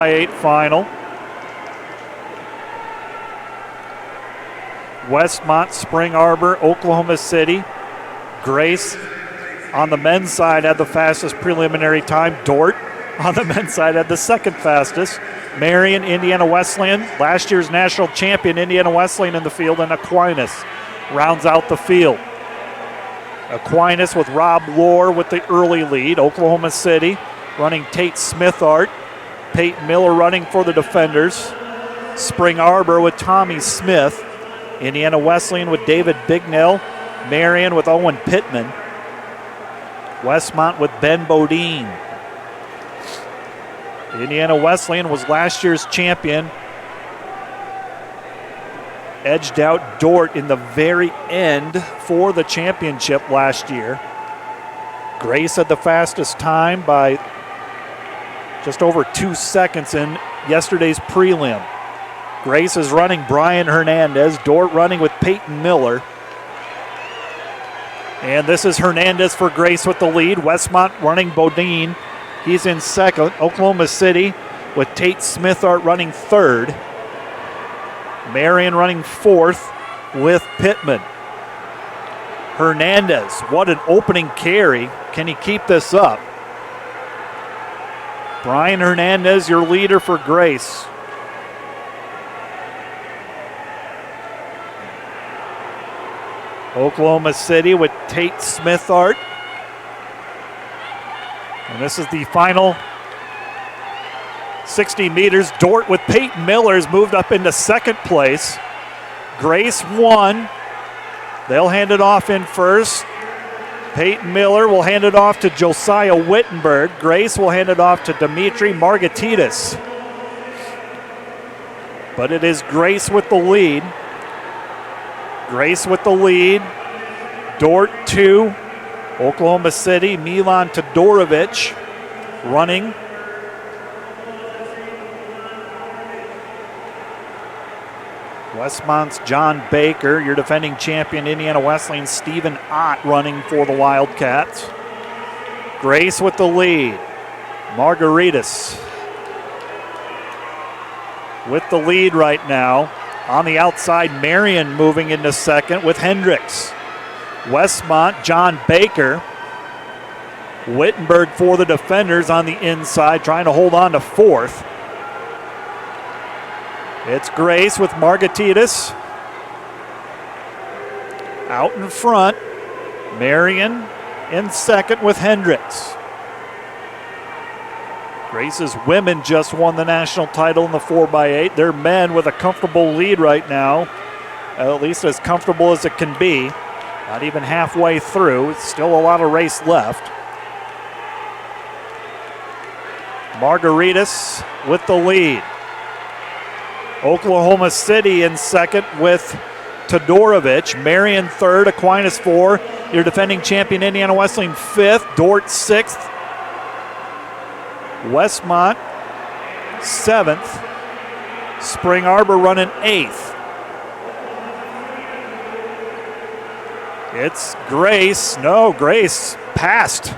4x8 final. Westmont, Spring Arbor, Oklahoma City. Grace on the men's side had the fastest preliminary time. Dordt on the men's side had the second fastest. Marion, Indiana Wesleyan, last year's national champion, Indiana Wesleyan in the field, and Aquinas rounds out the field. Aquinas with Rob Lohr with the early lead. Oklahoma City running Tate Smithart. Peyton Miller running for the defenders. Spring Arbor with Tommy Smith. Indiana Wesleyan with David Bignell. Marion with Owen Pittman. Westmont with Ben Bodine. Indiana Wesleyan was last year's champion. Edged out Dordt in the very end for the championship last year. Grace had the fastest time by just over 2 seconds in yesterday's prelim. Grace is running Brian Hernandez. Dordt running with Peyton Miller. And this is Hernandez for Grace with the lead. Westmont running Bodine. He's in second. Oklahoma City with Tate Smithart running third. Marion running fourth with Pittman. Hernandez, what an opening carry. Can he keep this up? Brian Hernandez, your leader for Grace. Oklahoma City with Tate Smithart. And this is the final 60 meters. Dordt with Peyton Miller has moved up into second place. Grace won. They'll hand it off in first. Peyton Miller will hand it off to Josiah Wittenberg. Grace will hand it off to Dimitri Margitidis. But it is Grace with the lead. Grace with the lead. Dordt 2. Oklahoma City, Milan Todorovic running. Westmont's John Baker, your defending champion, Indiana Wesleyan, Stephen Ott running for the Wildcats. Grace with the lead. Margaritas with the lead right now. On the outside, Marion moving into second with Hendricks. Westmont, John Baker. Wittenberg for the defenders on the inside, trying to hold on to fourth. It's Grace with Margaritas. Out in front, Marion in second with Hendricks. Grace's women just won the national title in the 4x8. Their men with a comfortable lead right now, at least as comfortable as it can be. Not even halfway through, still a lot of race left. Margaritas with the lead. Oklahoma City in second with Todorovic. Marion third, Aquinas 4. Your defending champion, Indiana Wesleyan, fifth. Dordt sixth. Westmont seventh. Spring Arbor running eighth. It's Grace. No, Grace passed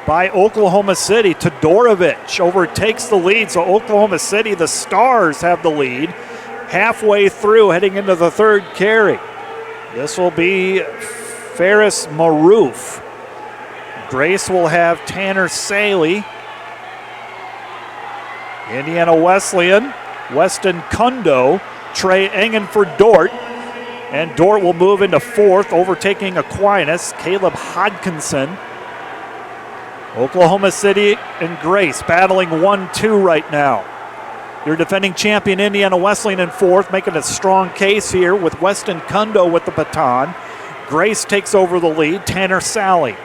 by Oklahoma City. Todorovic overtakes the lead, so Oklahoma City, the Stars, have the lead. Halfway through, heading into the third carry. This will be Ferris Maroof. Grace will have Tanner Saley. Indiana Wesleyan, Weston Kundo, Trey Engen for Dordt. And Dordt will move into fourth, overtaking Aquinas, Caleb Hodkinson. Oklahoma City and Grace battling 1-2 right now. Your defending champion, Indiana Wesleyan, in fourth, making a strong case here with Weston Kundo with the baton. Grace takes over the lead, Tanner Saley.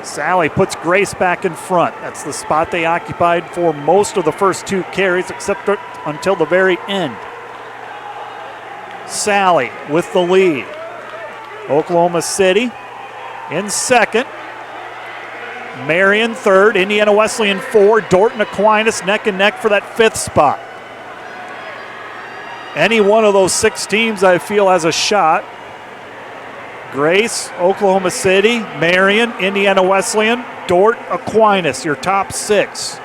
Saley puts Grace back in front. That's the spot they occupied for most of the first two carries, except until the very end. Saley with the lead. Oklahoma City in second. Marion third, Indiana Wesleyan 4, Dordt and Aquinas neck and neck for that fifth spot. Any one of those 6 teams I feel has a shot. Grace, Oklahoma City, Marion, Indiana Wesleyan, Dordt, Aquinas, your top 6.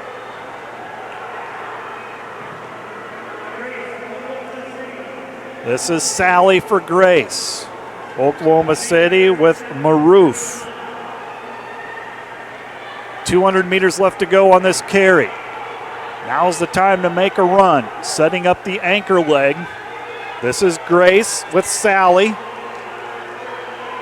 This is Sally for Grace. Oklahoma City with Maroof. 200 meters left to go on this carry. Now's the time to make a run. Setting up the anchor leg. This is Grace with Sally.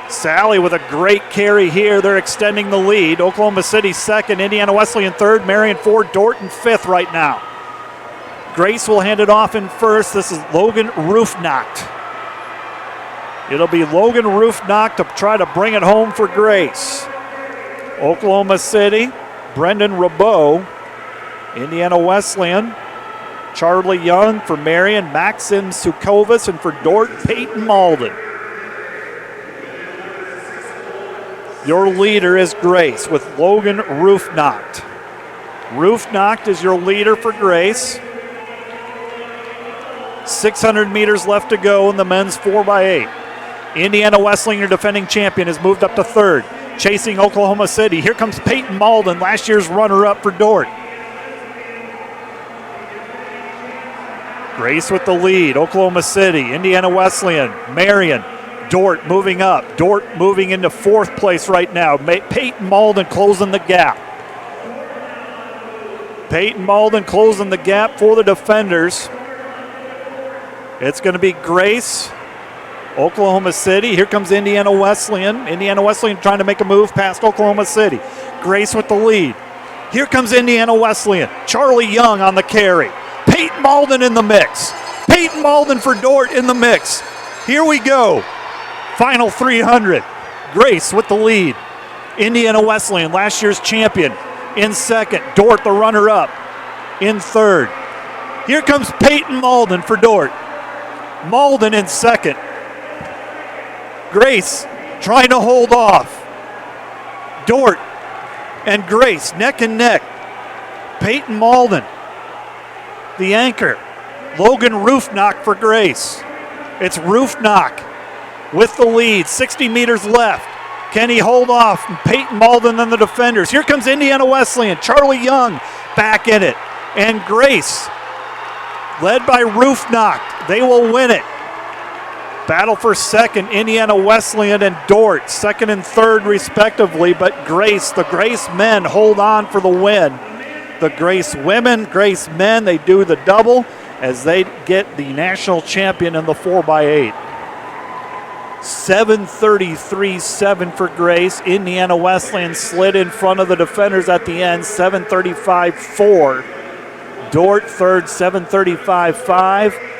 Sally with a great carry here. They're extending the lead. Oklahoma City second, Indiana Wesleyan third, Marion fourth, Dorton fifth right now. Grace will hand it off in first. This is Logan Roofnacht. It'll be Logan Roofnacht to try to bring it home for Grace. Oklahoma City, Brendan Rabot. Indiana Wesleyan, Charlie Young for Marion, Maxim Sukovas, and for Dort, Peyton Malden. Your leader is Grace with Logan Roofnacht. Roofnacht is your leader for Grace. 600 meters left to go in the men's 4x8. Indiana Wesleyan, your defending champion, has moved up to third, chasing Oklahoma City. Here comes Peyton Malden, last year's runner-up for Dort. Grace with the lead, Oklahoma City, Indiana Wesleyan, Marion, Dort moving up. Dort moving into fourth place right now. Peyton Malden closing the gap. Peyton Malden closing the gap for the defenders. It's going to be Grace, Oklahoma City. Here comes Indiana Wesleyan. Indiana Wesleyan trying to make a move past Oklahoma City. Grace with the lead. Here comes Indiana Wesleyan. Charlie Young on the carry. Peyton Malden in the mix. Peyton Malden for Dort in the mix. Here we go. Final 300. Grace with the lead. Indiana Wesleyan, last year's champion, in second. Dort, the runner-up, in third. Here comes Peyton Malden for Dort. Malden in second. Grace trying to hold off. Dort and Grace neck and neck. Peyton Malden, the anchor. Logan Roofnacht for Grace. It's Roofnacht with the lead. 60 meters left. Can he hold off Peyton Malden and the defenders? Here comes Indiana Wesleyan. Charlie Young back in it. And Grace, led by Roofnacht. They will win it. Battle for second, Indiana Wesleyan and Dort, second and third respectively, but Grace, the Grace men hold on for the win. The Grace women, Grace men, they do the double as they get the national champion in the 4x8. 7:33.7 for Grace. Indiana Wesleyan slid in front of the defenders at the end, 7:35.4. Dort third, 7:35.5.